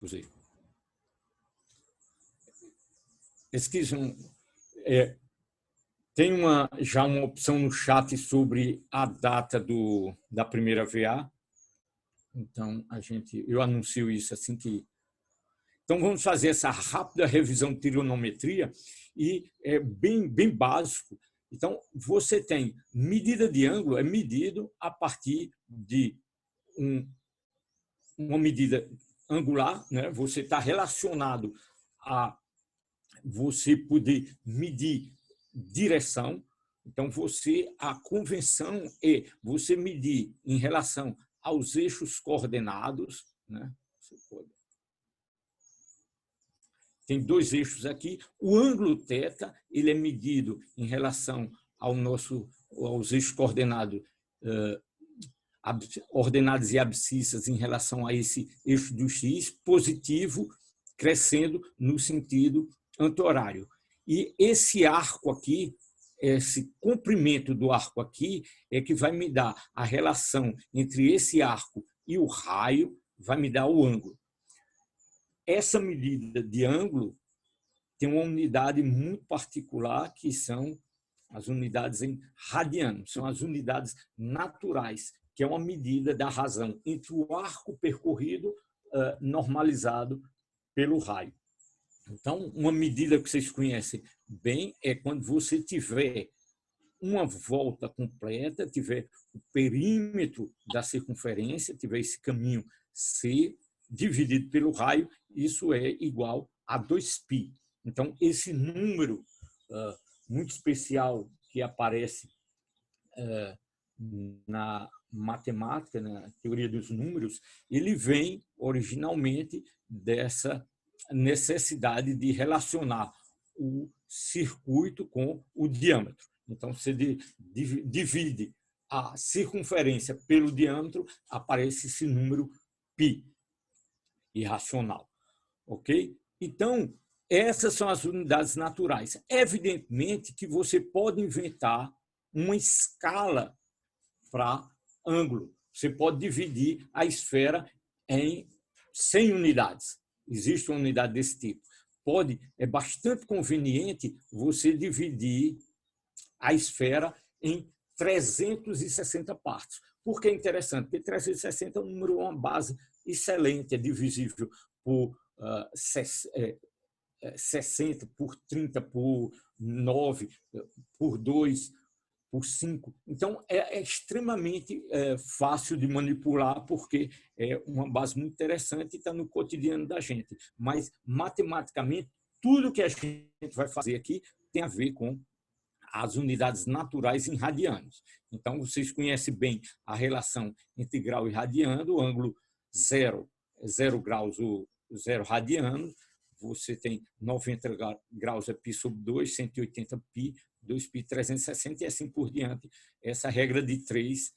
Usei. Pesquisam. Tem já uma opção no chat sobre a data da primeira VA. Então, eu anuncio isso assim que... Então, vamos fazer essa rápida revisão de trigonometria e é bem básico. Então, você tem medida de ângulo, é medido a partir de uma medida angular, né? Você está relacionado a você poder medir direção. Então, a convenção é você medir em relação aos eixos coordenados, né? Tem dois eixos aqui. O ângulo θ ele é medido em relação aos eixos coordenados, ordenadas e abscissas em relação a esse eixo do x, positivo, crescendo no sentido anti-horário. E esse arco aqui, esse comprimento do arco aqui, é que vai me dar a relação entre esse arco e o raio, vai me dar o ângulo. Essa medida de ângulo tem uma unidade muito particular, que são as unidades em radiano, são as unidades naturais, que é uma medida da razão entre o arco percorrido normalizado pelo raio. Então, uma medida que vocês conhecem bem é quando você tiver uma volta completa, tiver o perímetro da circunferência, tiver esse caminho C dividido pelo raio, isso é igual a 2π. Então, esse número muito especial que aparece na matemática, na teoria dos números, ele vem originalmente dessa necessidade de relacionar o circuito com o diâmetro. Então, você divide a circunferência pelo diâmetro, aparece esse número π, irracional. Ok? Então, essas são as unidades naturais. Evidentemente que você pode inventar uma escala para ângulo. Você pode dividir a esfera em 100 unidades. Existe uma unidade desse tipo. É bastante conveniente você dividir a esfera em 360 partes. Por que é interessante? Porque 360 é um número, uma base excelente, é divisível por 60, por 30, por 9, por 2, por 5. Então, é extremamente fácil de manipular, porque é uma base muito interessante e está no cotidiano da gente. Mas, matematicamente, tudo que a gente vai fazer aqui tem a ver com as unidades naturais em radianos. Então, vocês conhecem bem a relação entre grau e radiano, o ângulo 0 graus, o 0 radiano, você tem 90 graus é π sobre 2, 180 π, 2π 360 e assim por diante. Essa regra de 3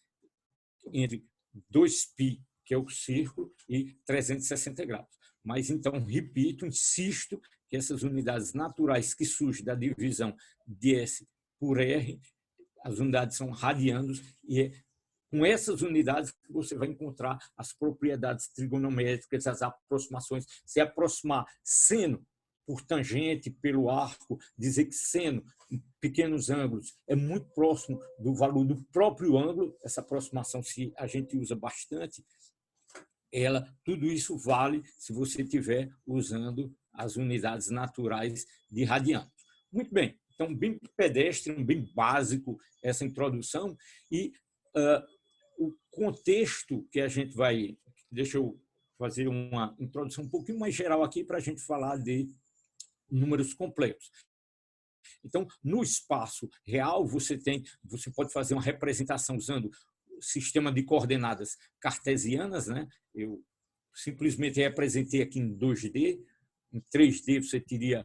entre 2π, que é o círculo, e 360 graus. Mas, então, repito, insisto que essas unidades naturais que surgem da divisão de S por R, as unidades são radianos, e é com essas unidades que você vai encontrar as propriedades trigonométricas, as aproximações. Se aproximar seno por tangente, pelo arco, dizer que seno, em pequenos ângulos, é muito próximo do valor do próprio ângulo, essa aproximação se a gente usa bastante, tudo isso vale se você estiver usando as unidades naturais de radianos. Muito bem, então, bem pedestre, bem básico essa introdução, e o contexto que a gente vai... Deixa eu fazer uma introdução um pouquinho mais geral aqui para a gente falar de números complexos. Então, no espaço real, você pode fazer uma representação usando o sistema de coordenadas cartesianas, né? Eu simplesmente representei aqui em 2D. Em 3D, você teria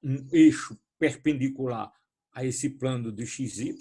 um eixo perpendicular a esse plano do XY,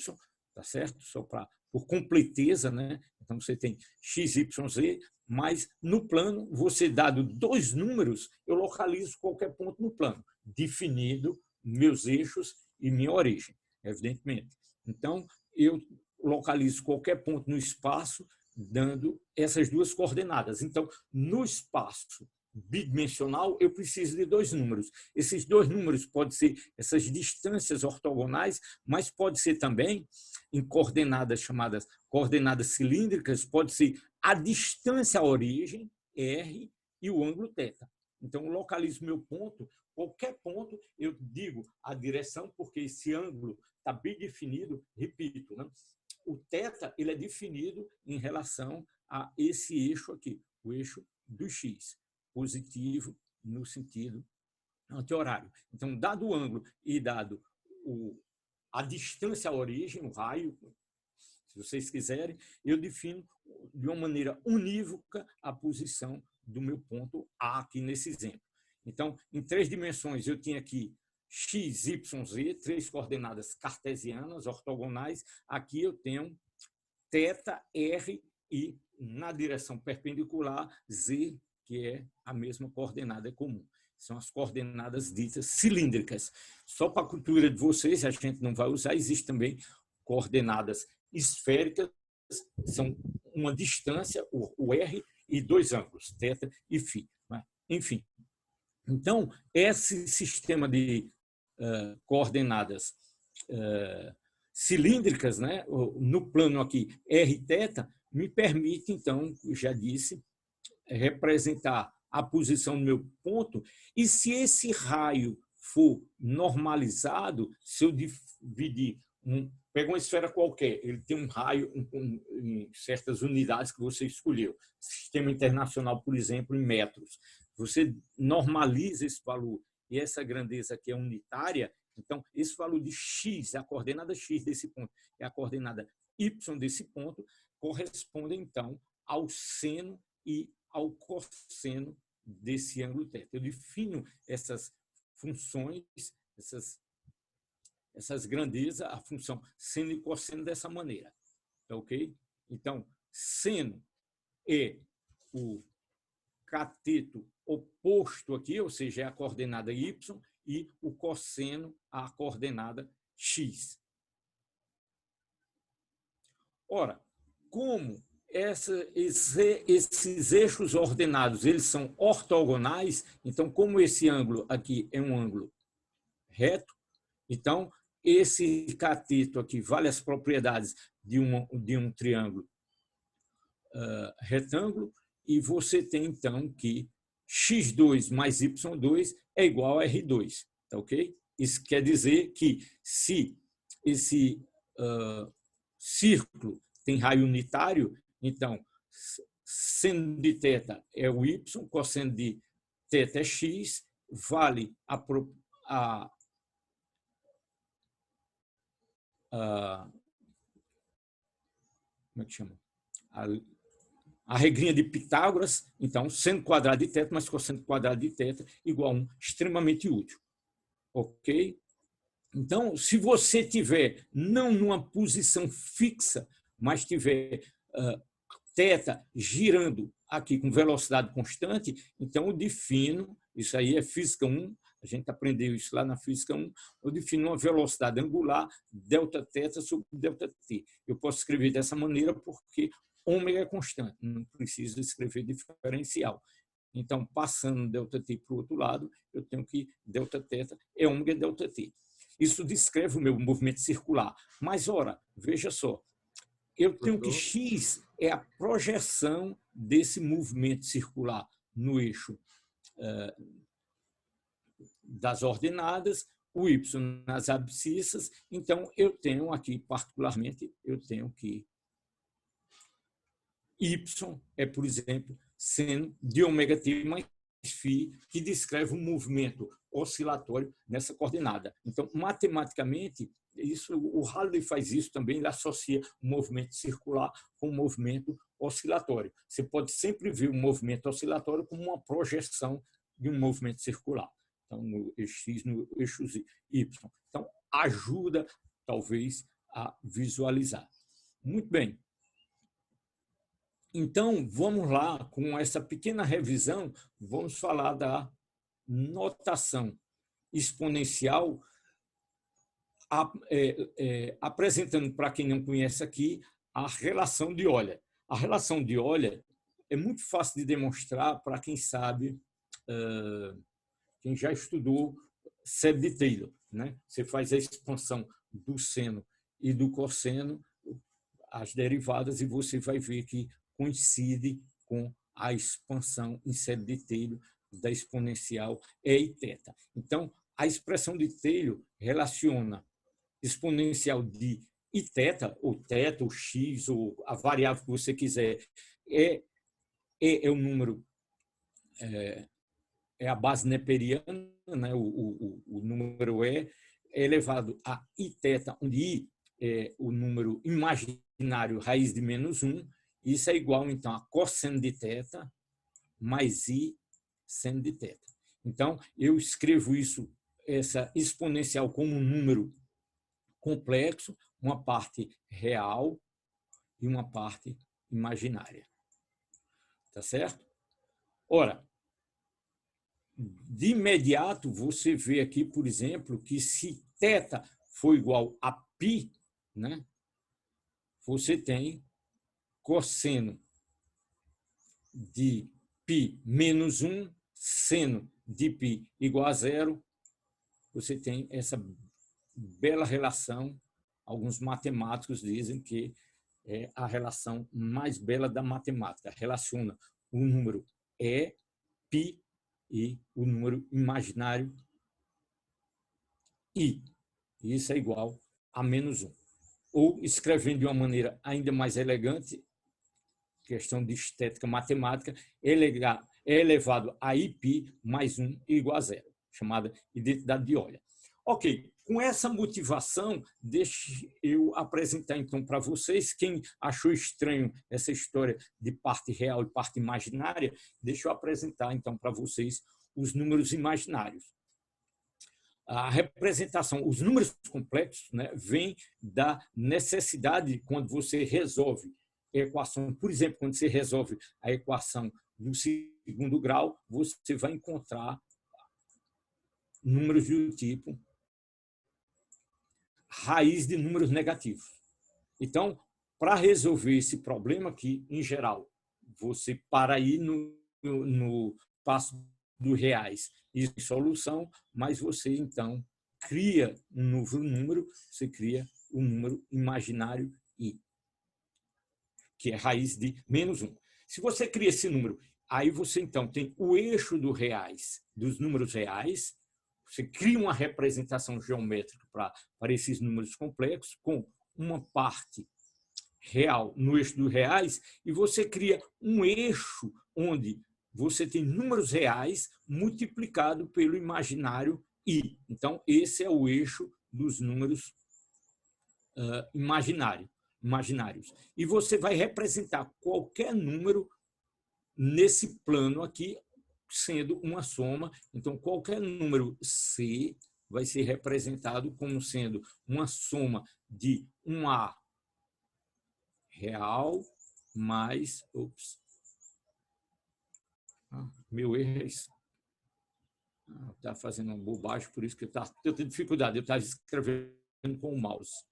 tá certo? Só por completeza, né? Então, você tem x, y, z, mas no plano, você dado dois números, eu localizo qualquer ponto no plano, definido meus eixos e minha origem, evidentemente. Então, eu localizo qualquer ponto no espaço dando essas duas coordenadas. Então, no espaço bidimensional, eu preciso de dois números. Esses dois números podem ser essas distâncias ortogonais, mas pode ser também, em coordenadas chamadas coordenadas cilíndricas, pode ser a distância à origem, R, e o ângulo θ. Então, eu localizo meu ponto, qualquer ponto, eu digo a direção, porque esse ângulo está bem definido, repito, né? O θ ele é definido em relação a esse eixo aqui, o eixo do x, positivo no sentido anti-horário. Então, dado o ângulo e dado a distância à origem, o raio, se vocês quiserem, eu defino de uma maneira unívoca a posição do meu ponto A aqui nesse exemplo. Então, em 3 dimensões, eu tinha aqui x, y, z, 3 coordenadas cartesianas, ortogonais. Aqui eu tenho θ, r e, na direção perpendicular, z, que é a mesma coordenada comum. São as coordenadas ditas cilíndricas. Só para a cultura de vocês, a gente não vai usar, existem também coordenadas esféricas, são uma distância, o r, e 2 ângulos, θ e φ. Enfim, então, esse sistema de coordenadas cilíndricas, né, no plano aqui r, θ, me permite, então, já disse, representar a posição do meu ponto, e se esse raio for normalizado, se eu dividir, pega uma esfera qualquer, ele tem um raio em certas unidades que você escolheu, sistema internacional, por exemplo, em metros, você normaliza esse valor, e essa grandeza aqui é unitária, então esse valor de x, a coordenada x desse ponto, e a coordenada y desse ponto, corresponde, então, ao seno e ao cosseno desse ângulo θ. Eu defino essas funções, essas grandezas, a função seno e cosseno dessa maneira. Tá ok? Então, seno é o cateto oposto aqui, ou seja, é a coordenada y, e o cosseno a coordenada x. Ora, como esses eixos ordenados eles são ortogonais, então, como esse ângulo aqui é um ângulo reto, então, esse cateto aqui vale as propriedades de um triângulo retângulo, e você tem, então, que x2 mais y2 é igual a r2. Tá ok? Isso quer dizer que se esse círculo tem raio unitário, então, seno de θ é o y, cosseno de θ é x, vale como é que chama? A regrinha de Pitágoras, então, seno quadrado de θ mais cosseno quadrado de θ igual a 1, extremamente útil. Ok? Então, se você tiver, não numa posição fixa, mas tiver θ girando aqui com velocidade constante, então eu defino, isso aí é física 1, a gente aprendeu isso lá na física 1, eu defino uma velocidade angular, Δθ sobre ΔT. Eu posso escrever dessa maneira porque ômega é constante, não preciso escrever diferencial. Então, passando ΔT para o outro lado, eu tenho que Δθ é ômega ΔT. Isso descreve o meu movimento circular. Mas, ora, veja só, eu tenho que x é a projeção desse movimento circular no eixo das ordenadas, o y nas abscissas. Então, eu tenho aqui, particularmente, eu tenho que y é, por exemplo, seno de ômega t mais φ, que descreve um movimento oscilatório nessa coordenada. Então, matematicamente, o Halliday faz isso também, ele associa o movimento circular com o movimento oscilatório. Você pode sempre ver o movimento oscilatório como uma projeção de um movimento circular. Então, no eixo x, no eixo y. Então, ajuda, talvez, a visualizar. Muito bem. Então, vamos lá, com essa pequena revisão, vamos falar da notação exponencial, apresentando para quem não conhece aqui a relação de Euler. A relação de Euler é muito fácil de demonstrar para quem sabe quem já estudou série de Taylor, né? Você faz a expansão do seno e do cosseno, as derivadas, e você vai ver que coincide com a expansão em série de Taylor da exponencial E e θ. Então, a expressão de Taylor relaciona exponencial de iθ, ou θ, ou x, ou a variável que você quiser, é o número, é a base neperiana, né? O número é elevado a iθ, onde i é o número imaginário raiz de -1, isso é igual, então, a cosseno de θ mais i seno de θ. Então, eu escrevo isso, essa exponencial, como um número complexo, uma parte real e uma parte imaginária. Tá certo? Ora, de imediato, você vê aqui, por exemplo, que se θ for igual a π, né, você tem cosseno de π menos 1, seno de π igual a 0. Você tem essa bela relação. Alguns matemáticos dizem que é a relação mais bela da matemática. Relaciona o número π e o número imaginário i. Isso é igual a -1. Ou, escrevendo de uma maneira ainda mais elegante, questão de estética matemática, é elevado a iπ mais 1 igual a 0, chamada identidade de Euler. Ok, com essa motivação, deixe eu apresentar então para vocês. Quem achou estranho essa história de parte real e parte imaginária, deixa eu apresentar então para vocês os números imaginários. A representação, os números complexos, né, vem da necessidade quando você resolve a equação. Por exemplo, quando você resolve a equação do segundo grau, você vai encontrar números do tipo raiz de números negativos. Então, para resolver esse problema aqui, em geral, você para aí no passo dos reais e solução, mas você, então, cria um novo número, você cria um número imaginário i, que é raiz de -1. Se você cria esse número, aí você, então, tem o eixo dos números reais, você cria uma representação geométrica para esses números complexos, com uma parte real no eixo dos reais, e você cria um eixo onde você tem números reais multiplicado pelo imaginário i. Então, esse é o eixo dos números imaginários. E você vai representar qualquer número nesse plano aqui, sendo uma soma. Então, qualquer número C vai ser representado como sendo uma soma de um A real mais... meu erro é isso. Está fazendo uma bobagem, por isso que eu tenho dificuldade. Eu estava escrevendo com o mouse.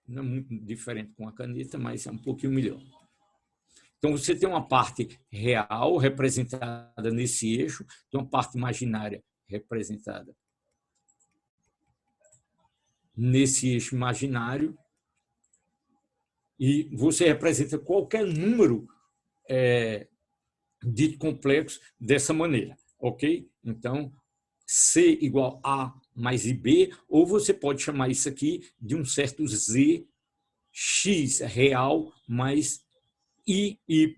Não é muito diferente com a caneta, mas é um pouquinho melhor. Então, você tem uma parte real representada nesse eixo, tem uma parte imaginária representada nesse eixo imaginário, e você representa qualquer número dito complexo dessa maneira, ok? Então, C igual a mais IB, ou você pode chamar isso aqui de um certo Z, X real mais IY,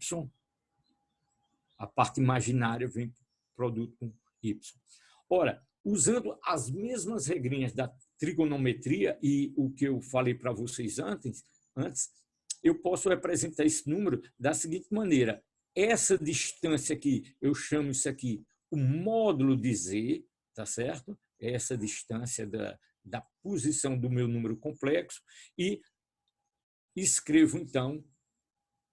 a parte imaginária vem produto com Y. Ora, usando as mesmas regrinhas da trigonometria e o que eu falei para vocês antes, eu posso representar esse número da seguinte maneira. Essa distância aqui, eu chamo isso aqui o módulo de Z, tá certo? Essa distância da posição do meu número complexo, e escrevo, então,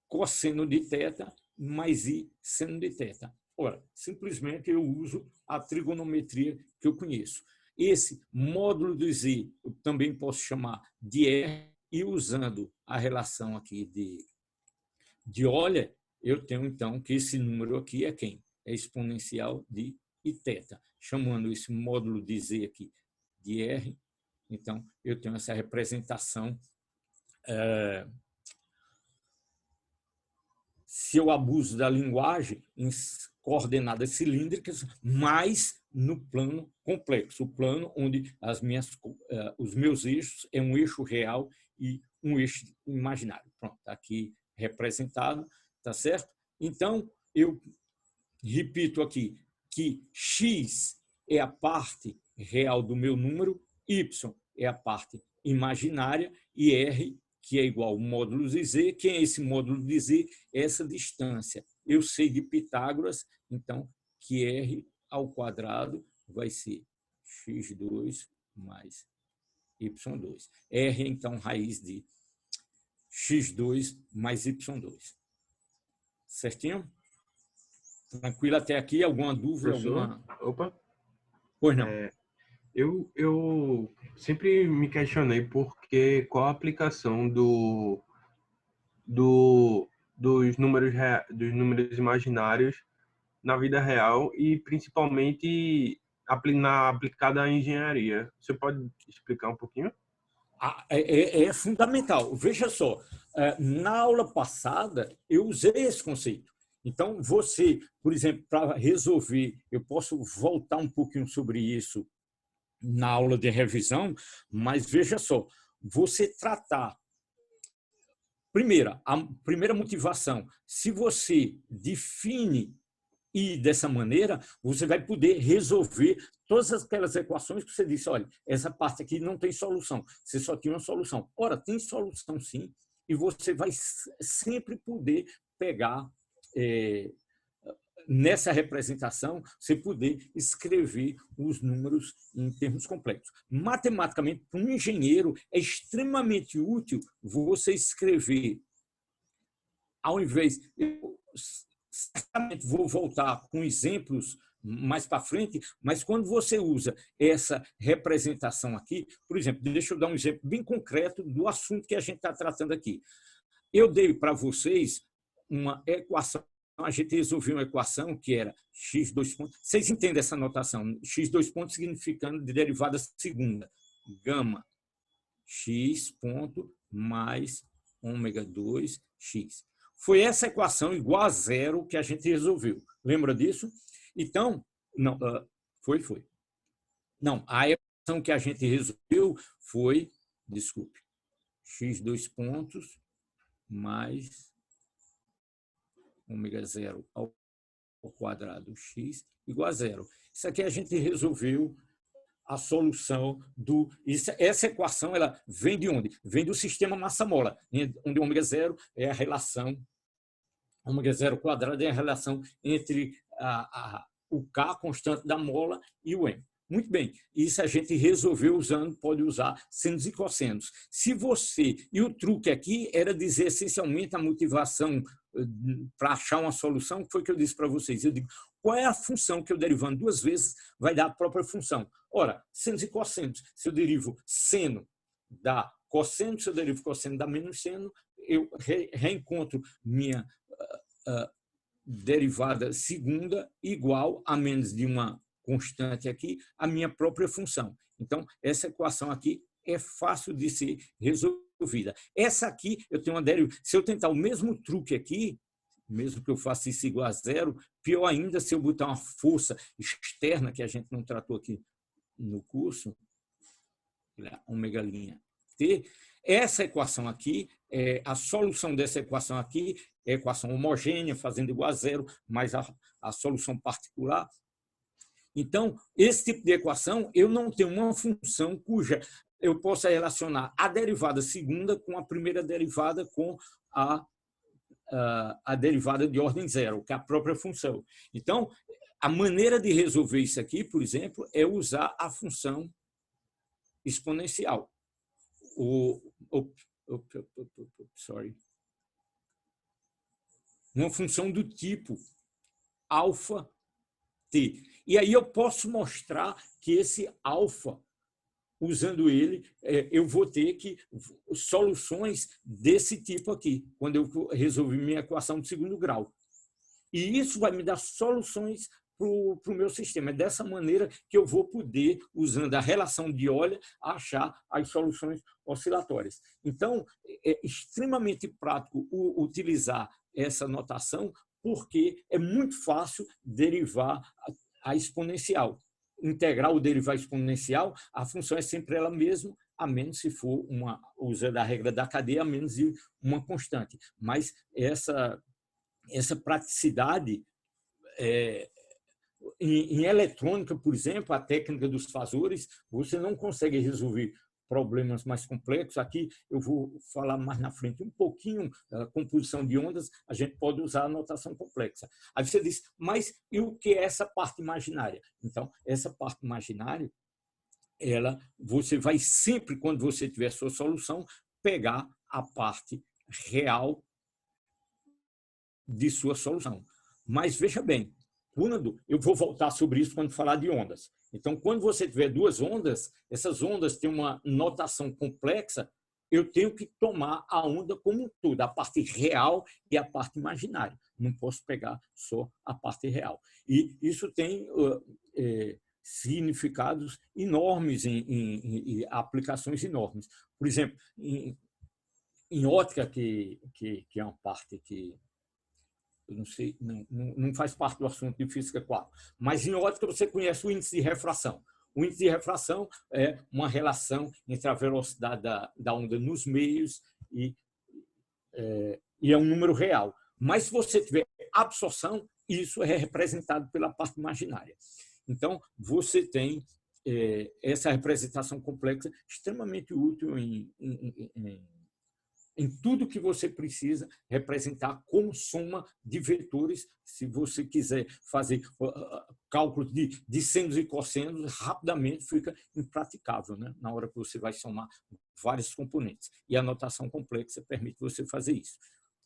cosseno de θ mais i seno de θ. Ora, simplesmente eu uso a trigonometria que eu conheço. Esse módulo de Z eu também posso chamar de R, e usando a relação aqui de Euler, eu tenho, então, que esse número aqui é quem? é exponencial de iθ, chamando esse módulo de z aqui de r. Então, eu tenho essa representação. Se eu abuso da linguagem em coordenadas cilíndricas, mas no plano complexo, o plano onde os meus eixos é um eixo real e um eixo imaginário. Pronto, está aqui representado, tá certo? Então, eu repito aqui que x é a parte real do meu número, y é a parte imaginária e r, que é igual ao módulo de z. Quem é esse módulo de z? É essa distância. Eu sei de Pitágoras, então, que r ao quadrado vai ser x2 mais y2. R, então, raiz de x2 mais y2. Certinho? Tranquilo até aqui? Alguma dúvida? Professor, opa. Pois não. Eu sempre me questionei qual a aplicação dos números imaginários na vida real e principalmente aplicada à engenharia. Você pode explicar um pouquinho? É fundamental. Veja só, na aula passada eu usei esse conceito. Então, você, por exemplo, para resolver, eu posso voltar um pouquinho sobre isso na aula de revisão, mas veja só, você tratar, a primeira motivação, se você define I dessa maneira, você vai poder resolver todas aquelas equações que você disse, olha, essa parte aqui não tem solução, você só tinha uma solução. Ora, tem solução sim, e você vai sempre poder pegar nessa representação, você poder escrever os números em termos complexos. Matematicamente, para um engenheiro, é extremamente útil você escrever, ao invés... Certamente vou voltar com exemplos mais para frente, mas quando você usa essa representação aqui, por exemplo, deixa eu dar um exemplo bem concreto do assunto que a gente está tratando aqui. Eu dei para vocês uma equação, a gente resolveu uma equação que era x2 pontos. Vocês entendem essa notação? x2 pontos significando de derivada segunda. Gama x ponto mais ômega 2x. Foi essa equação igual a zero que a gente resolveu. Lembra disso? Então, não, foi. Não, a equação que a gente resolveu foi, desculpe, x2 pontos mais ômega 0 ao quadrado x igual a zero. Isso aqui a gente resolveu a solução do... Essa equação ela vem de onde? Vem do sistema massa-mola, onde ômega 0 é a relação, ômega 0 quadrado é a relação entre o K, constante da mola, e o M. Muito bem, isso a gente resolveu usando, pode usar senos e cossenos. Se você... E o truque aqui era dizer essencialmente a motivação para achar uma solução, que foi o que eu disse para vocês. Eu digo, qual é a função que eu derivando duas vezes vai dar a própria função? Ora, senos e cossenos. Se eu derivo seno dá cosseno, se eu derivo cosseno dá menos seno, eu reencontro minha derivada segunda igual a menos de uma constante aqui, a minha própria função. Então, essa equação aqui é fácil de ser resolvida. Essa aqui, eu tenho uma derivada. Se eu tentar o mesmo truque aqui, mesmo que eu faça isso igual a zero, pior ainda se eu botar uma força externa, que a gente não tratou aqui no curso, ômega linha T, essa equação aqui, a solução dessa equação aqui é a equação homogênea, fazendo igual a zero, mais a solução particular. Então, esse tipo de equação, eu não tenho uma função cuja eu possa relacionar a derivada segunda com a primeira derivada com a derivada de ordem zero, que é a própria função. Então, a maneira de resolver isso aqui, por exemplo, é usar a função exponencial. Uma função do tipo alfa t. E aí eu posso mostrar que esse alfa, usando ele, eu vou ter soluções desse tipo aqui, quando eu resolvi minha equação de segundo grau. E isso vai me dar soluções para o meu sistema. É dessa maneira que eu vou poder, usando a relação de Euler, achar as soluções oscilatórias. Então, é extremamente prático utilizar essa notação, porque é muito fácil derivar a exponencial. Integrar ou derivar exponencial, a função é sempre ela mesma, a menos se for usando a regra da cadeia, a menos de uma constante. Mas essa praticidade em eletrônica, por exemplo, a técnica dos fasores, você não consegue resolver problemas mais complexos. Aqui eu vou falar mais na frente um pouquinho da composição de ondas, a gente pode usar a notação complexa. Aí você diz, mas e o que é essa parte imaginária? Então, essa parte imaginária, você vai sempre, quando você tiver sua solução, pegar a parte real de sua solução. Mas veja bem, eu vou voltar sobre isso quando falar de ondas. Então, quando você tiver duas ondas, essas ondas têm uma notação complexa, eu tenho que tomar a onda como um todo, a parte real e a parte imaginária. Não posso pegar só a parte real. E isso tem significados enormes, em aplicações enormes. Por exemplo, em ótica, que é uma parte que eu não sei, não faz parte do assunto de física 4, mas em ótica você conhece o índice de refração. O índice de refração é uma relação entre a velocidade da onda nos meios e é um número real. Mas se você tiver absorção, isso é representado pela parte imaginária. Então, você tem essa representação complexa extremamente útil em tudo que você precisa representar como soma de vetores. Se você quiser fazer cálculo de senos e cossenos, rapidamente fica impraticável, né? Na hora que você vai somar vários componentes. E a notação complexa permite você fazer isso.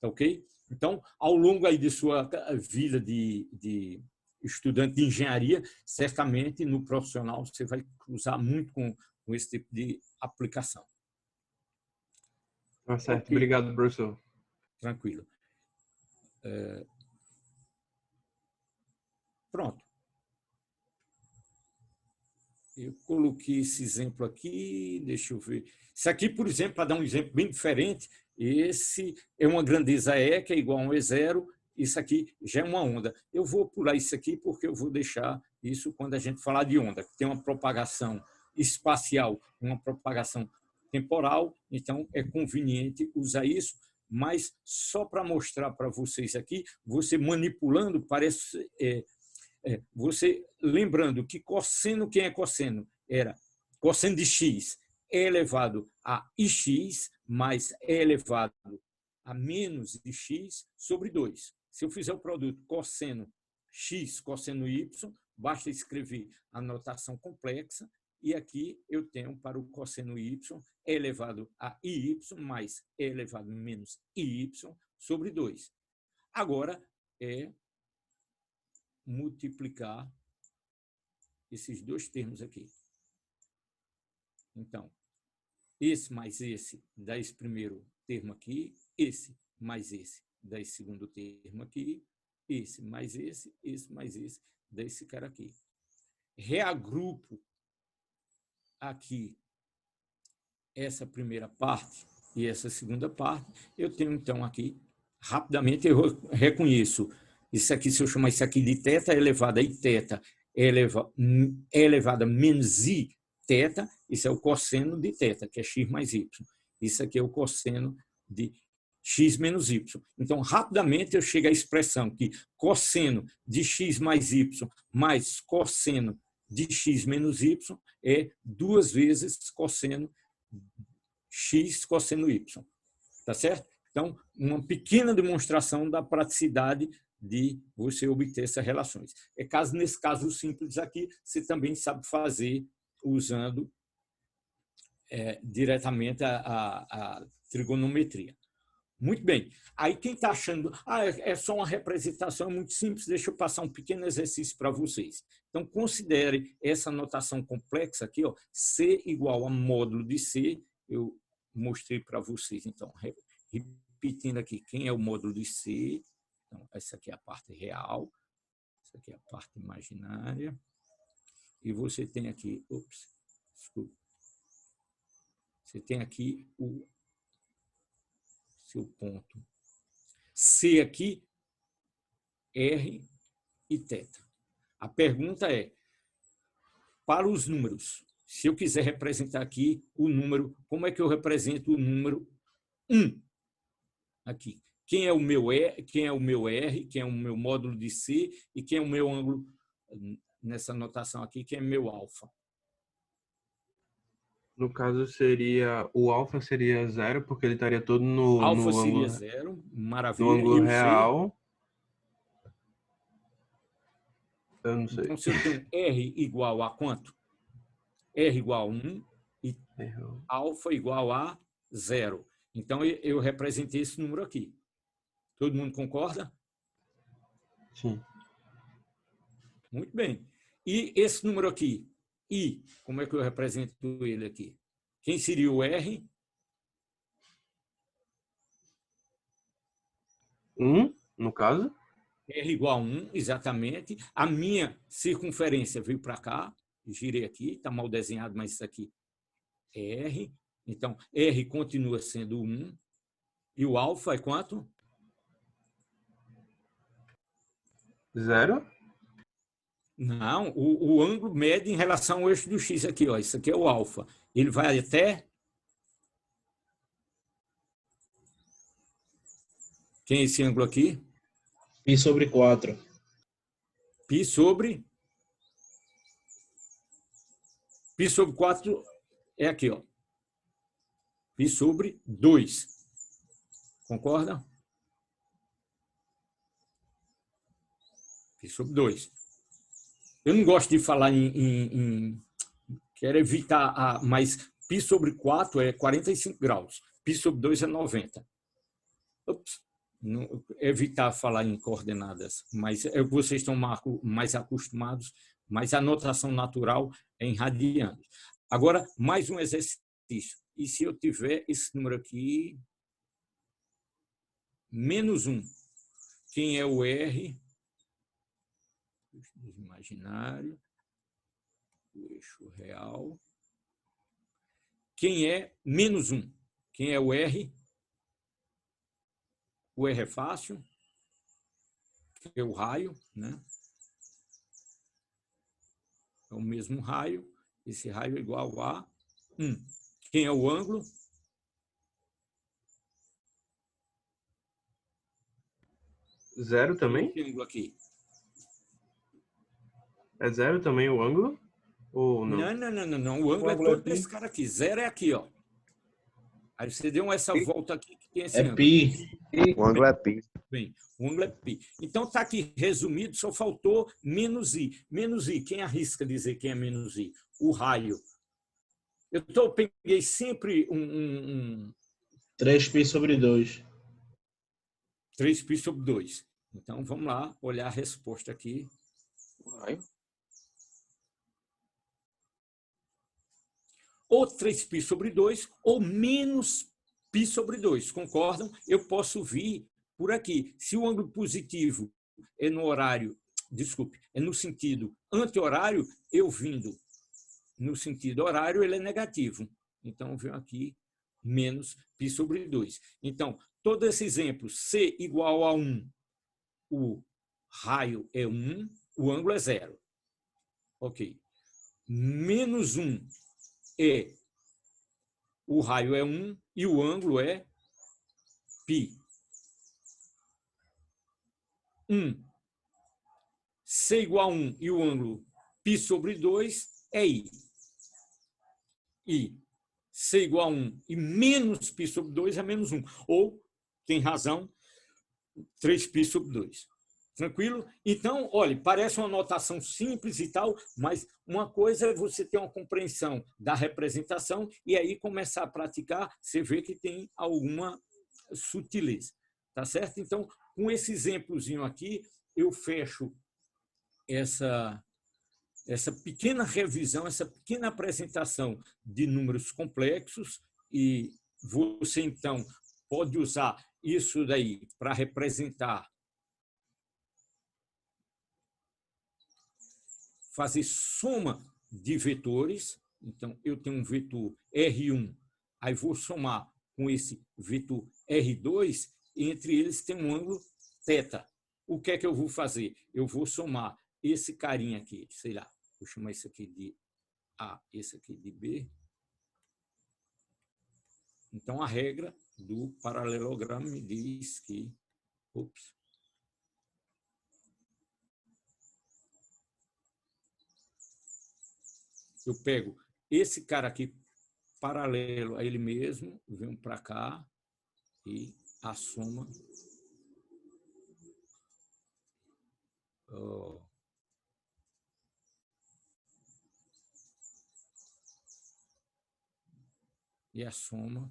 Ok? Então, ao longo aí de sua vida de estudante de engenharia, certamente no profissional você vai cruzar muito com esse tipo de aplicação. Tá certo. Okay. Obrigado, professor. Tranquilo. Pronto. Eu coloquei esse exemplo aqui, deixa eu ver. Isso aqui, por exemplo, para dar um exemplo bem diferente, esse é uma grandeza E, que é igual a um E0, isso aqui já é uma onda. Eu vou pular isso aqui porque eu vou deixar isso quando a gente falar de onda, que tem uma propagação espacial, uma propagação temporal, então é conveniente usar isso, mas só para mostrar para vocês aqui, você manipulando, parece... você lembrando que cosseno, quem é cosseno? Era cosseno de x é elevado a ix mais é elevado a menos de x sobre 2. Se eu fizer o produto cosseno x, cosseno y, basta escrever a notação complexa e aqui eu tenho para o cosseno y é elevado a iy mais é elevado a menos iy sobre 2. Agora é multiplicar esses dois termos aqui. Então, esse mais esse dá esse primeiro termo aqui, esse mais esse dá esse segundo termo aqui, esse mais esse mais esse dá esse cara aqui. Reagrupo aqui essa primeira parte e essa segunda parte, eu tenho então aqui, rapidamente eu reconheço, isso aqui, se eu chamar isso aqui de θ elevado a iθ elevado a menos i θ, isso é o cosseno de θ, que é x mais y. Isso aqui é o cosseno de x menos y. Então, rapidamente eu chego à expressão que cosseno de x mais y mais cosseno de x menos y é 2 vezes cosseno x cosseno y. Tá certo? Então, uma pequena demonstração da praticidade de você obter essas relações. Nesse caso simples aqui, você também sabe fazer usando diretamente a trigonometria. Muito bem. Aí quem está achando, é só uma representação, é muito simples, deixa eu passar um pequeno exercício para vocês. Então, considere essa notação complexa aqui, ó, C igual a módulo de C, eu mostrei para vocês. Então, repetindo aqui, quem é o módulo de C? Então, essa aqui é a parte real, essa aqui é a parte imaginária, e você tem aqui, desculpa, você tem aqui o seu ponto C aqui, R e θ. A pergunta é, para os números, se eu quiser representar aqui o número, como é que eu represento o número 1 aqui? Quem é o meu R, quem é o meu módulo de C e quem é o meu ângulo, nessa notação aqui, quem é meu alfa? No caso, o alfa seria 0, porque ele estaria todo Alfa seria 0, no maravilha. ângulo E o real. Eu não C? sei. Então, se eu tenho R igual a quanto? R igual a 1 e alfa igual a 0. Então, eu representei esse número aqui. Todo mundo concorda? Sim. Muito bem. E esse número aqui, I, como é que eu represento ele aqui? Quem seria o R? 1, no caso. R igual a 1, exatamente. A minha circunferência veio para cá, girei aqui, está mal desenhado, mas isso aqui é R. Então, R continua sendo 1. E o alfa é quanto? 0. Não, o ângulo mede em relação ao eixo do X aqui. Ó. Isso aqui é o alfa. Ele vai até... Quem é esse ângulo aqui? Π sobre 4. Π sobre 4 é aqui, ó. Π sobre 2. Concorda? Π sobre 2. Eu não gosto de falar quero evitar, mas π sobre 4 é 45 graus. Π sobre 2 é 90. Não, evitar falar em coordenadas, mas é o que vocês estão mais acostumados, mas a notação natural é em radianos. Agora, mais um exercício. E se eu tiver esse número aqui, menos 1, quem é o R? Eixo imaginário, o eixo real. Quem é menos 1? Quem é o R? O R é fácil, é o raio, né? É o mesmo raio, esse raio é igual a 1. Quem é o ângulo? 0 também? Esse ângulo aqui. É 0 também o ângulo? Ou não? Não. O ângulo é todo desse cara aqui. 0 é aqui, ó. Aí você deu essa volta aqui que tem esse ângulo. π. O ângulo é π. Bem, o ângulo é π. Então está aqui resumido, só faltou menos i. Menos i, quem arrisca dizer quem é menos i? O raio. Eu peguei sempre 3π sobre 2. 3π sobre 2. Então, vamos lá, olhar a resposta aqui. Ou 3π sobre 2, ou menos π sobre 2. Concordam? Eu posso vir por aqui. Se o ângulo positivo é no horário, é no sentido anti-horário, eu vindo no sentido horário, ele é negativo. Então, eu venho aqui menos π sobre 2. Então, todo esse exemplo, C igual a 1, o raio é 1, o ângulo é 0. Ok. Menos 1 é o raio é 1 e o ângulo é π. 1. C igual a 1 e o ângulo π sobre 2 é I. I. C igual a 1 e menos π sobre 2 é menos 1. Ou, tem razão, 3π sobre 2. Tranquilo? Então, olha, parece uma notação simples e tal, mas uma coisa é você ter uma compreensão da representação e aí começar a praticar, você vê que tem alguma sutileza. Tá certo? Então, com esse exemplozinho aqui, eu fecho essa pequena revisão, essa pequena apresentação de números complexos e você, então, pode usar isso daí para representar fazer soma de vetores. Então, eu tenho um vetor R1, aí vou somar com esse vetor R2, e entre eles tem um ângulo θ. O que é que eu vou fazer? Eu vou somar esse carinha aqui, sei lá, vou chamar isso aqui de A, esse aqui de B. Então, a regra do paralelogramo me diz que... Ops. Eu pego esse cara aqui paralelo a ele mesmo, venho para cá e a soma... Oh. E a soma...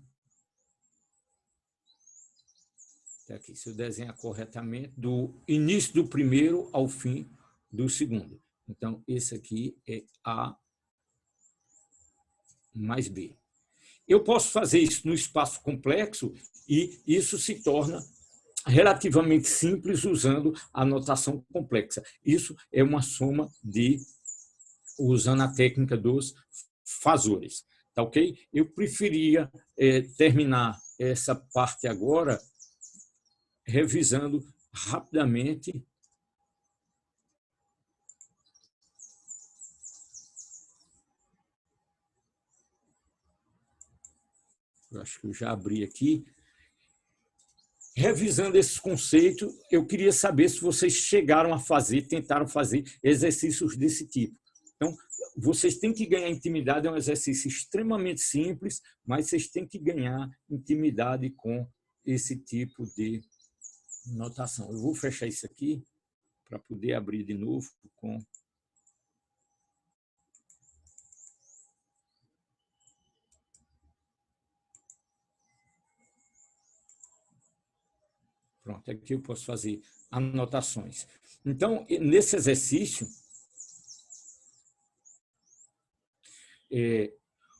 Aqui, se eu desenhar corretamente, do início do primeiro ao fim do segundo. Então, esse aqui é A mais B. Eu posso fazer isso no espaço complexo e isso se torna relativamente simples usando a notação complexa. Isso é uma soma usando a técnica dos fasores. Tá ok? Eu preferia terminar essa parte agora revisando rapidamente eu acho que eu já abri aqui. Revisando esses conceitos, eu queria saber se vocês chegaram a fazer, tentaram fazer exercícios desse tipo. Então, vocês têm que ganhar intimidade, é um exercício extremamente simples, mas vocês têm que ganhar intimidade com esse tipo de notação. Eu vou fechar isso aqui para poder abrir de novo com... Pronto, aqui eu posso fazer anotações. Então, nesse exercício,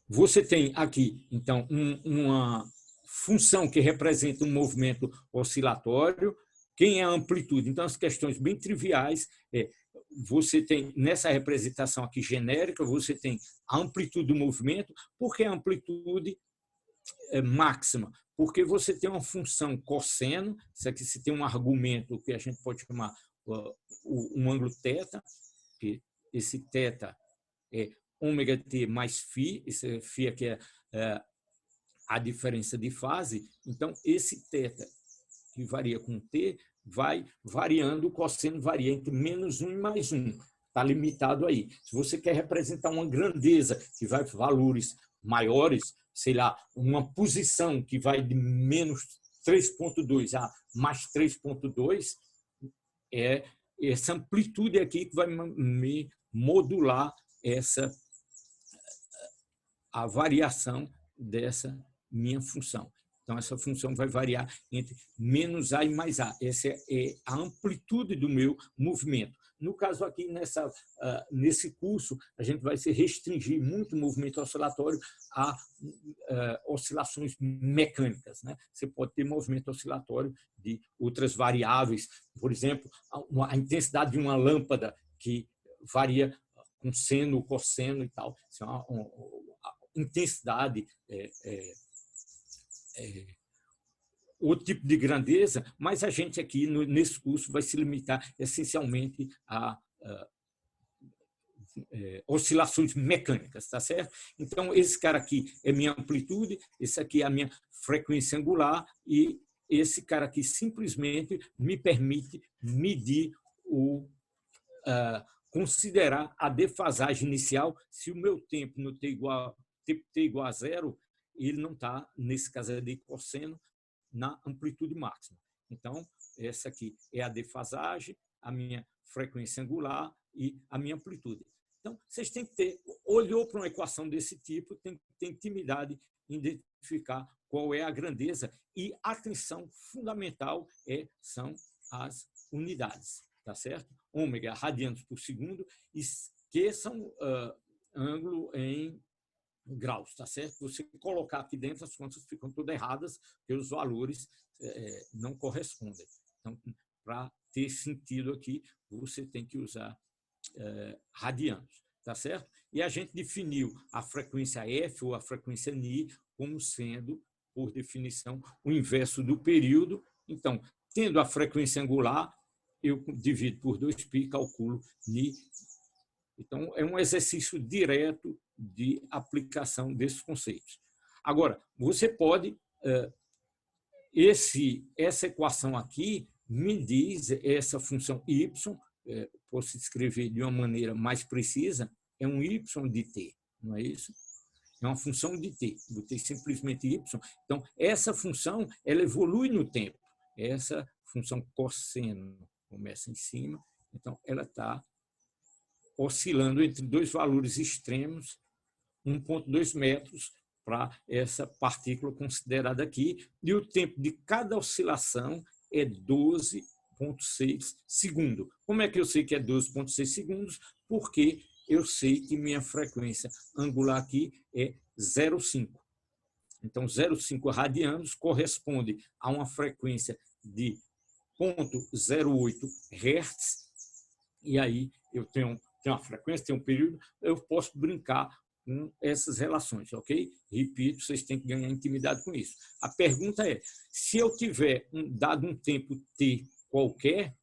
você tem aqui, então, uma função que representa um movimento oscilatório. Quem é a amplitude? Então, as questões bem triviais, você tem, nessa representação aqui genérica, você tem a amplitude do movimento. Por que a amplitude máxima? Porque você tem uma função cosseno, isso aqui se tem um argumento que a gente pode chamar um ângulo θ, que esse θ é ômega-t mais φ, esse φ aqui é a diferença de fase. Então, esse θ que varia com t vai variando, o cosseno varia entre -1 e +1. Está limitado aí. Se você quer representar uma grandeza que vai para valores maiores, sei lá, uma posição que vai de -3,2 a mais 3,2, é essa amplitude aqui que vai me modular a variação dessa minha função. Então, essa função vai variar entre -a e mais a. Essa é a amplitude do meu movimento. No caso aqui, nesse curso, a gente vai se restringir muito o movimento oscilatório a oscilações mecânicas, né? Você pode ter movimento oscilatório de outras variáveis, por exemplo, a intensidade de uma lâmpada que varia com seno, cosseno e tal. Isso é uma intensidade, outro tipo de grandeza, mas a gente aqui, nesse curso, vai se limitar essencialmente a oscilações mecânicas, tá certo? Então, esse cara aqui é minha amplitude, esse aqui é a minha frequência angular e esse cara aqui simplesmente me permite medir considerar a defasagem inicial. Se o meu tempo no t igual a 0, ele não está, nesse caso é de cosseno, na amplitude máxima. Então, essa aqui é a defasagem, a minha frequência angular e a minha amplitude. Então, vocês têm que ter, olhou para uma equação desse tipo, tem que ter intimidade em identificar qual é a grandeza e a atenção fundamental são as unidades, tá certo? Ômega, radianos por segundo, esqueçam ângulo em graus, tá certo? Você colocar aqui dentro, as contas ficam todas erradas, porque os valores não correspondem. Então, para ter sentido aqui, você tem que usar radianos, tá certo? E a gente definiu a frequência F ou a frequência Ni como sendo, por definição, o inverso do período. Então, tendo a frequência angular, eu divido por 2π e calculo Ni. Então, é um exercício direto de aplicação desses conceitos. Agora, você pode... essa equação aqui me diz, essa função y, posso escrever de uma maneira mais precisa, é um y de t, não é isso? É uma função de t, botei simplesmente y. Então, essa função ela evolui no tempo. Essa função cosseno começa em cima, então ela está oscilando entre dois valores extremos, 1,2 metros para essa partícula considerada aqui, e o tempo de cada oscilação é 12,6 segundos. Como é que eu sei que é 12,6 segundos? Porque eu sei que minha frequência angular aqui é 0,5. Então, 0,5 radianos corresponde a uma frequência de 0,08 Hz, e aí eu tenho uma frequência, tenho um período, eu posso brincar com essas relações, ok? Repito, vocês têm que ganhar intimidade com isso. A pergunta é, se eu tiver dado um tempo t qualquer,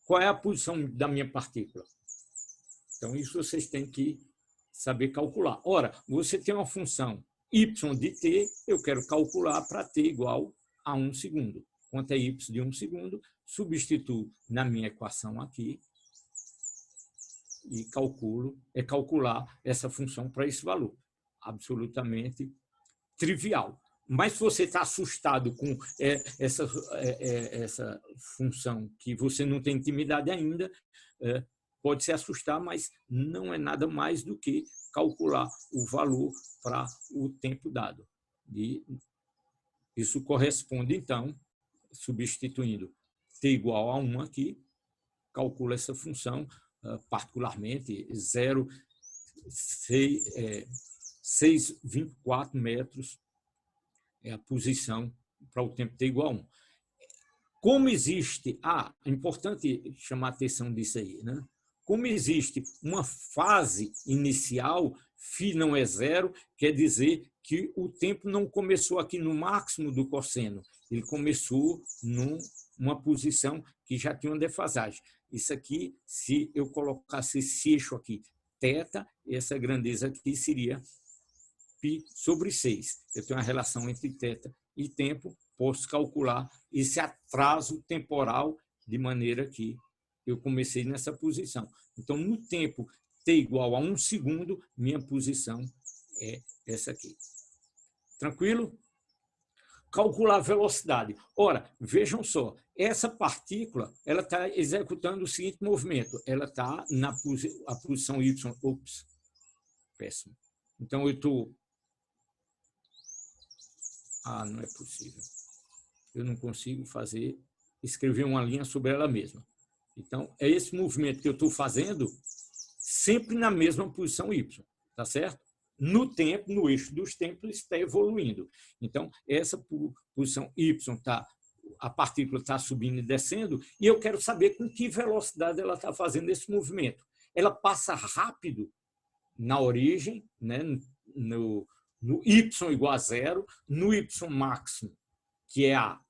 qual é a posição da minha partícula? Então, isso vocês têm que saber calcular. Ora, você tem uma função y de t, eu quero calcular para t igual a 1 segundo. Quanto é y de 1 segundo? Substituo na minha equação aqui e calcular essa função para esse valor. Absolutamente trivial. Mas se você está assustado com essa função que você não tem intimidade ainda, pode se assustar, mas não é nada mais do que calcular o valor para o tempo dado. E isso corresponde, então, substituindo t igual a 1 aqui, calcula essa função, particularmente 6,24 metros é a posição para o tempo t igual a 1. Como existe... é importante chamar a atenção disso aí, né? Como existe uma fase inicial, φ não é zero, quer dizer que o tempo não começou aqui no máximo do cosseno, ele começou numa posição que já tinha uma defasagem. Isso aqui, se eu colocasse esse eixo aqui, θ, essa grandeza aqui seria π/6. Eu tenho uma relação entre θ e tempo, posso calcular esse atraso temporal de maneira que eu comecei nessa posição. Então, no tempo t igual a 1 segundo, minha posição é essa aqui. Tranquilo? Calcular a velocidade. Ora, vejam só, essa partícula ela está executando o seguinte movimento. Ela está na posição y. Ops, péssimo. Então, eu estou... não é possível. Eu não consigo escrever uma linha sobre ela mesma. Então, é esse movimento que eu estou fazendo sempre na mesma posição y, tá certo? No tempo, no eixo dos tempos, está evoluindo. Então, essa posição y, a partícula está subindo e descendo, e eu quero saber com que velocidade ela está fazendo esse movimento. Ela passa rápido na origem, né, no y igual a 0, no y máximo, que é A,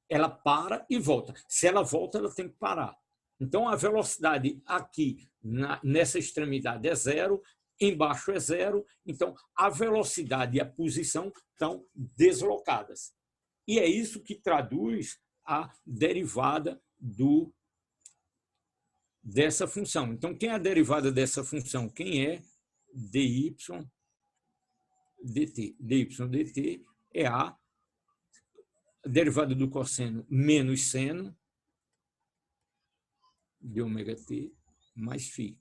ela para e volta. Se ela volta, ela tem que parar. Então, a velocidade aqui, nessa extremidade, é 0, embaixo é 0, então a velocidade e a posição estão deslocadas. E é isso que traduz a derivada dessa função. Então, quem é a derivada dessa função? Quem é dy dt? Dy dt é a derivada do cosseno menos seno de ômega t mais φ.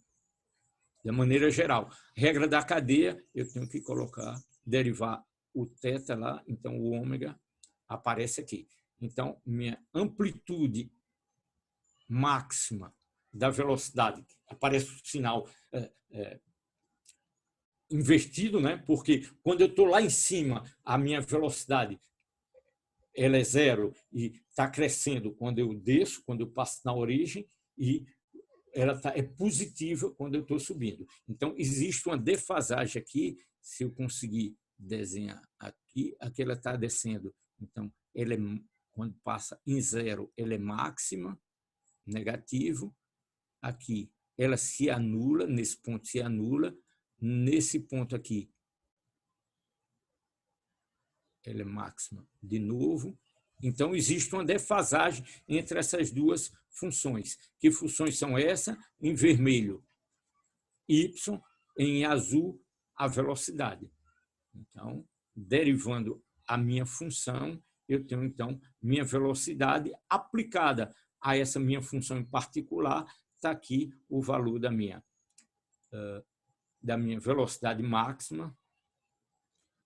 De maneira geral. Regra da cadeia, eu tenho que derivar o θ lá, então o ômega aparece aqui. Então, minha amplitude máxima da velocidade, aparece o sinal invertido, né? Porque quando eu estou lá em cima, a minha velocidade ela é 0 e está crescendo quando eu desço, quando eu passo na origem, e ela é positiva quando eu estou subindo. Então, existe uma defasagem aqui, se eu conseguir desenhar aqui, aqui ela está descendo. Então, ela quando passa em 0, ela é máxima, negativo. Aqui, ela se anula, nesse ponto se anula. Nesse ponto aqui, ela é máxima de novo. Então, existe uma defasagem entre essas duas funções. Que funções são essas? Em vermelho, y, em azul, a velocidade. Então, derivando a minha função, eu tenho, então, minha velocidade aplicada a essa minha função em particular, está aqui o valor da minha velocidade máxima.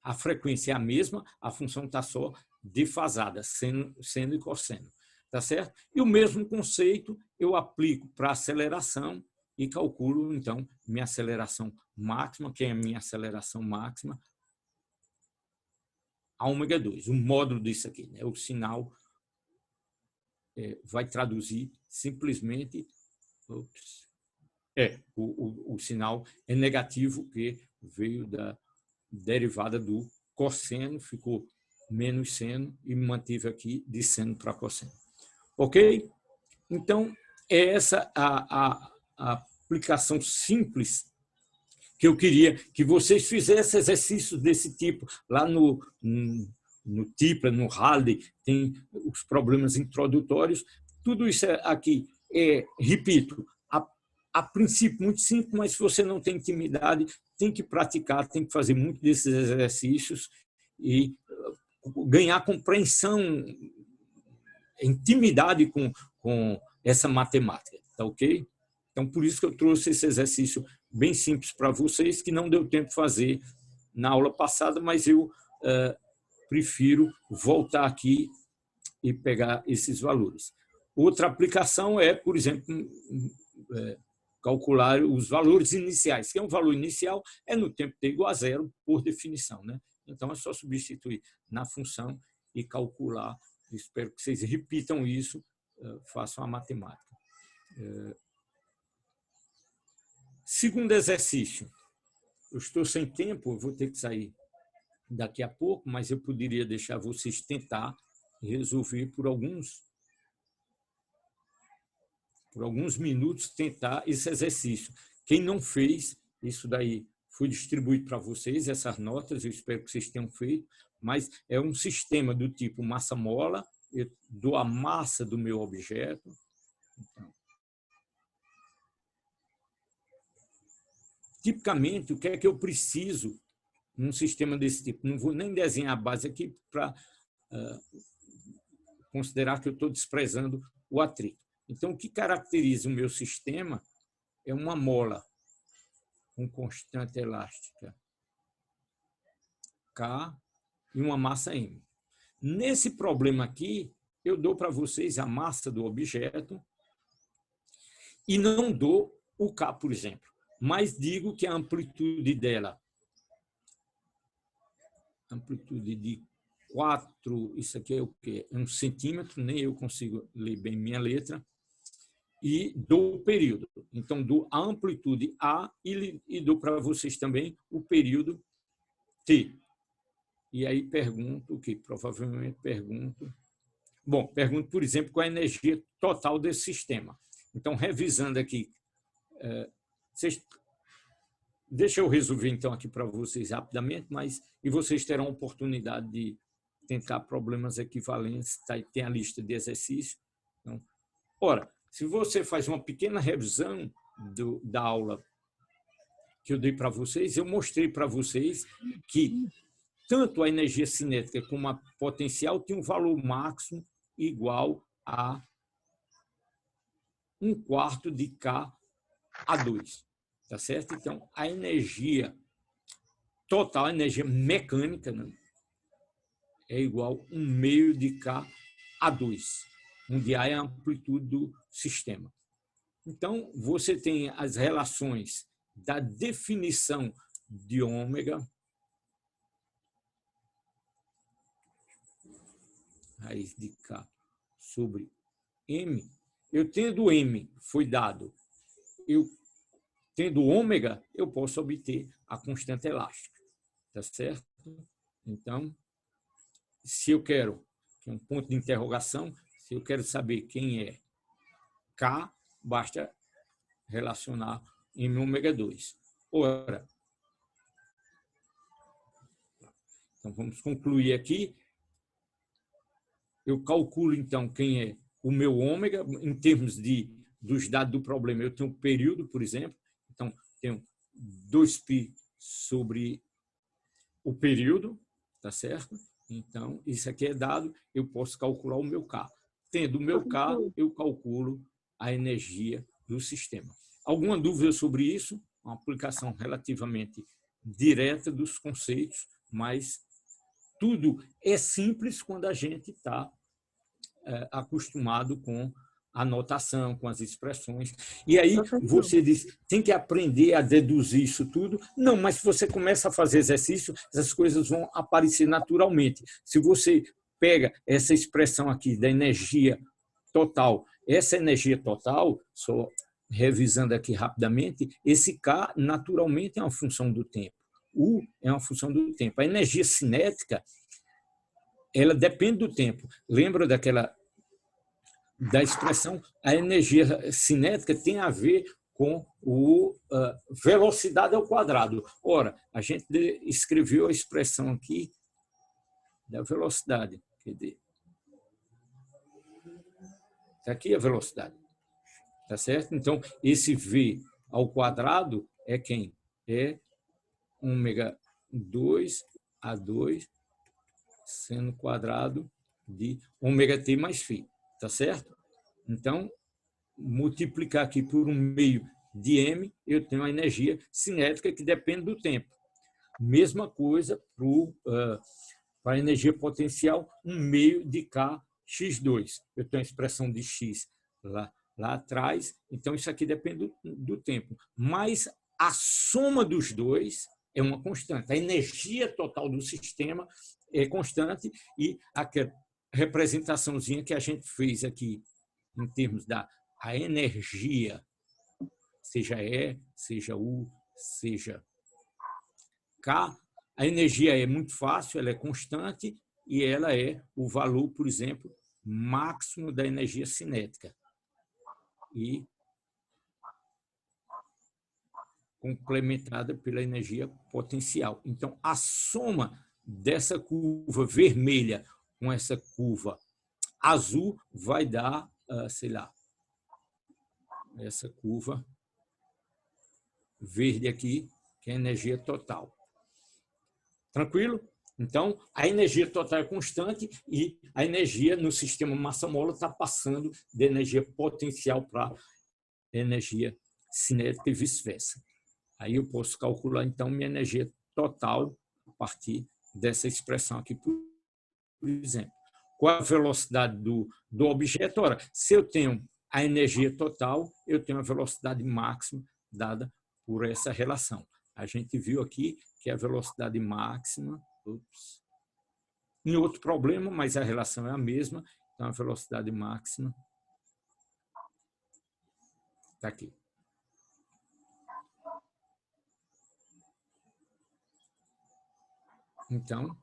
A frequência é a mesma, a função está só defasada, seno e cosseno. Tá certo? E o mesmo conceito eu aplico para aceleração e calculo, então, minha aceleração máxima, que é a minha aceleração máxima, a ω2, o módulo disso aqui, né? O sinal vai traduzir simplesmente... o sinal é negativo, que veio da derivada do cosseno, ficou menos seno e me mantive aqui de seno para cosseno. Ok? Então, é essa a aplicação simples que eu queria que vocês fizessem exercícios desse tipo. Lá no TIPLA, no Halley, tem os problemas introdutórios. Tudo isso aqui repito, a princípio muito simples, mas se você não tem intimidade, tem que praticar, tem que fazer muito desses exercícios e ganhar compreensão, intimidade com essa matemática, tá ok? Então, por isso que eu trouxe esse exercício bem simples para vocês, que não deu tempo de fazer na aula passada, mas eu prefiro voltar aqui e pegar esses valores. Outra aplicação é, por exemplo, calcular os valores iniciais, que é um valor inicial, é no tempo t igual a 0, por definição, né? Então, é só substituir na função e calcular. Espero que vocês repitam isso, façam a matemática. Segundo exercício. Eu estou sem tempo, eu vou ter que sair daqui a pouco, mas eu poderia deixar vocês tentar resolver por alguns minutos, tentar esse exercício. Quem não fez, isso daí foi distribuído para vocês, essas notas, eu espero que vocês tenham feito, mas é um sistema do tipo massa-mola, eu dou a massa do meu objeto. Então, tipicamente, o que é que eu preciso num sistema desse tipo? Não vou nem desenhar a base aqui para considerar que eu estou desprezando o atrito. Então, o que caracteriza o meu sistema é uma mola com constante elástica K e uma massa M. Nesse problema aqui, eu dou para vocês a massa do objeto e não dou o K, por exemplo, mas digo que a amplitude dela, amplitude de 4, isso aqui é o quê? É 1 centímetro, nem eu consigo ler bem minha letra, e dou o período. Então, dou a amplitude A e dou para vocês também o período T. E aí pergunto o que? Provavelmente pergunto... Bom, pergunto, por exemplo, qual é a energia total desse sistema. Então, revisando aqui, deixa eu resolver então aqui para vocês rapidamente, e vocês terão a oportunidade de tentar problemas equivalentes, tá? Tem a lista de exercícios. Então, ora, se você faz uma pequena revisão da aula que eu dei para vocês, eu mostrei para vocês que tanto a energia cinética como a potencial tem um valor máximo igual a 1/4 de K/2. Tá certo? Então, a energia total, a energia mecânica, né, é igual a 1/2 de K/2, onde A é a amplitude do sistema. Então, você tem as relações da definição de ômega, raiz de K sobre M. Eu tendo M, foi dado eu tendo ômega, eu posso obter a constante elástica. Tá certo? Então, se eu quero, que é um ponto de interrogação, se eu quero saber quem é K, basta relacionar em ômega 2. Ora, então vamos concluir aqui. Eu calculo, então, quem é o meu ômega, em termos dos dados do problema. Eu tenho um período, por exemplo, então tenho 2π sobre o período, tá certo? Então, isso aqui é dado, eu posso calcular o meu K. Tendo o meu K, eu calculo a energia do sistema. Alguma dúvida sobre isso? Uma aplicação relativamente direta dos conceitos, mas tudo é simples quando a gente está acostumado com a notação, com as expressões. E aí você diz, tem que aprender a deduzir isso tudo. Não, mas se você começa a fazer exercício, essas coisas vão aparecer naturalmente. Se você pega essa expressão aqui da energia total, essa energia total, só revisando aqui rapidamente, esse K naturalmente é uma função do tempo. U é uma função do tempo. A energia cinética, ela depende do tempo. Lembra da expressão, a energia cinética tem a ver com velocidade ao quadrado. Ora, a gente escreveu a expressão aqui da velocidade. Está aqui a velocidade. Tá certo? Então, esse V ao quadrado é quem? É ômega 2 a 2 seno quadrado de ômega t mais φ. Tá certo? Então, multiplicar aqui por 1/2 de m, eu tenho a energia cinética que depende do tempo. Mesma coisa para a energia potencial, 1/2 de kx2. Eu tenho a expressão de x lá atrás, então isso aqui depende do tempo. Mas a soma dos dois é uma constante. A energia total do sistema é constante e aquela representaçãozinha que a gente fez aqui em termos da energia, seja E, seja U, seja K, a energia é muito fácil, ela é constante e ela é o valor, por exemplo, máximo da energia cinética. E complementada pela energia potencial. Então, a soma dessa curva vermelha com essa curva azul vai dar, sei lá, essa curva verde aqui, que é a energia total. Tranquilo? Então, a energia total é constante e a energia no sistema massa-mola está passando de energia potencial para energia cinética e vice-versa. Aí eu posso calcular, então, minha energia total a partir dessa expressão aqui, por exemplo. Qual a velocidade do objeto? Ora, se eu tenho a energia total, eu tenho a velocidade máxima dada por essa relação. A gente viu aqui que a velocidade máxima... Em outro problema, mas a relação é a mesma, então a velocidade máxima está aqui. Então,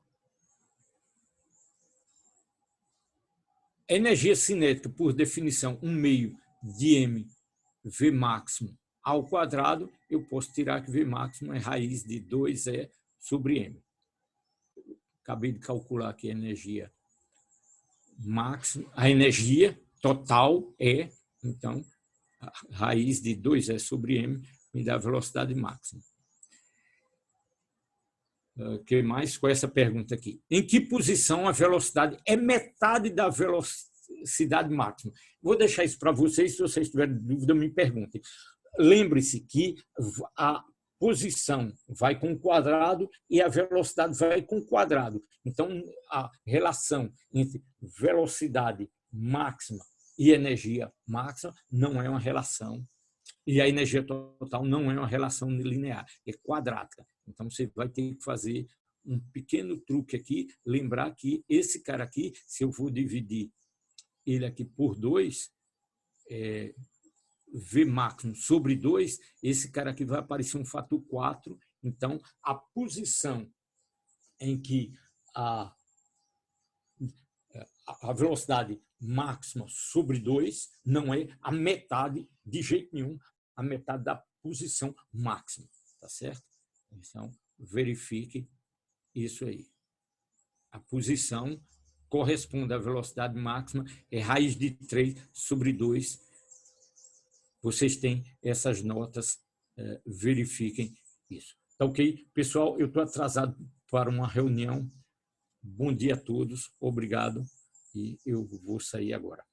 a energia cinética, por definição, 1/2 de mV máximo ao quadrado, eu posso tirar que V máximo é raiz de 2E sobre M. Acabei de calcular aqui a energia máxima, a energia total é, então, a raiz de 2E sobre M me dá a velocidade máxima. O que mais com essa pergunta aqui? Em que posição a velocidade é metade da velocidade máxima? Vou deixar isso para vocês, se vocês tiverem dúvida, me perguntem. Lembre-se que a posição vai com o quadrado e a velocidade vai com o quadrado. Então, a relação entre velocidade máxima e energia máxima não é uma relação, e a energia total não é uma relação linear, é quadrática. Então, você vai ter que fazer um pequeno truque aqui, lembrar que esse cara aqui, se eu vou dividir ele aqui por 2, V máximo sobre 2, esse cara aqui vai aparecer um fator 4. Então, a posição em que a velocidade máxima sobre 2 não é a metade, de jeito nenhum, a metade da posição máxima. Tá certo? Então, verifique isso aí. A posição corresponde à velocidade máxima, é raiz de 3 sobre 2. Vocês têm essas notas, verifiquem isso. Tá ok? Pessoal, eu estou atrasado para uma reunião. Bom dia a todos, obrigado, e eu vou sair agora.